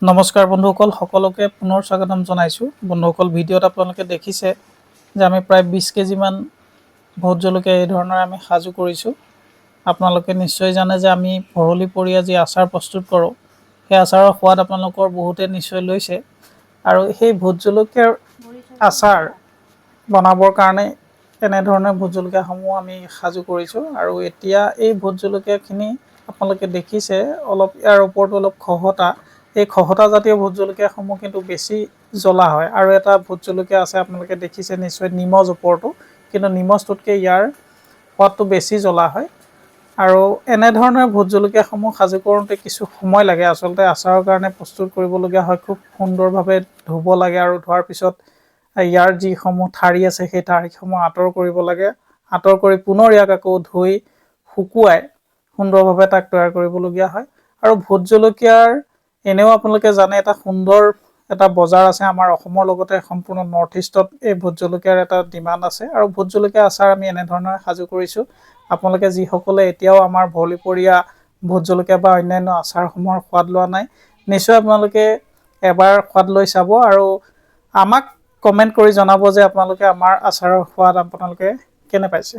নমস্কাৰ বন্ধুসকল, সকলোকে পুনৰ স্বাগতম জনাইছোঁ। বন্ধুসকল, ভিডিঅ'ত আপোনালোকে দেখিছে যে আমি প্ৰায় 20 কেজিমান ভোট জলকীয়া এই ধৰণৰ আমি সাজু কৰিছোঁ। আপোনালোকে নিশ্চয় জানে যে আমি ভৰলীপৰীয়া যি আচাৰ প্ৰস্তুত কৰোঁ, সেই আচাৰৰ সোৱাদ আপোনালোকৰ বহুতে নিশ্চয় লৈছে। আৰু সেই ভোট জলকীয়াৰ আচাৰ বনাবৰ কাৰণে এনেধৰণে ভোট জলকীয়াসমূহ আমি সাজু কৰিছোঁ। আৰু এতিয়া এই ভোট জলকীয়াখিনি আপোনালোকে দেখিছে অলপ ইয়াৰ ওপৰতো অলপ খহটা। এই খহটা জাতীয় ভোট জলকীয়াসমূহ কিন্তু বেছি জ্বলা হয়। আৰু এটা ভোট জলকীয়া আছে আপোনালোকে দেখিছে নিশ্চয়, নিমজ ওপৰতো, কিন্তু নিমজটোতকৈ ইয়াৰ সোৱাদটো বেছি জ্বলা হয়। আৰু এনেধৰণৰ ভোট জলকীয়াসমূহ সাজু কৰোঁতে কিছু সময় লাগে। আচলতে আচাৰৰ কাৰণে প্ৰস্তুত কৰিবলগীয়া হয়, খুব সুন্দৰভাৱে ধুব লাগে আৰু ধোৱাৰ পিছত ইয়াৰ যিসমূহ ঠাৰি আছে সেই ঠাৰিসমূহ আঁতৰ কৰিব লাগে। আঁতৰ কৰি পুনৰ ইয়াক আকৌ ধুই শুকুৱাই সুন্দৰভাৱে তাক তৈয়াৰ কৰিবলগীয়া হয়। আৰু ভোট জলকীয়াৰ এনেও আপোনালোকে জানে এটা সুন্দৰ এটা বজাৰ আছে আমাৰ অসমৰ লগতে সম্পূৰ্ণ নৰ্থ ইষ্টত এই ভোট জলকীয়াৰ এটা ডিমাণ্ড আছে। আৰু ভোট জলকীয়া আচাৰ আমি এনেধৰণে সাজু কৰিছোঁ। আপোনালোকে যিসকলে এতিয়াও আমাৰ ভৰলীপৰীয়া ভোট জলকীয়া বা অন্যান্য আচাৰসমূহৰ সোৱাদ লোৱা নাই, নিশ্চয় আপোনালোকে এবাৰ সোৱাদ লৈ চাব আৰু আমাক কমেণ্ট কৰি জনাব যে আপোনালোকে আমাৰ আচাৰৰ সোৱাদ আপোনালোকে কেনে পাইছে।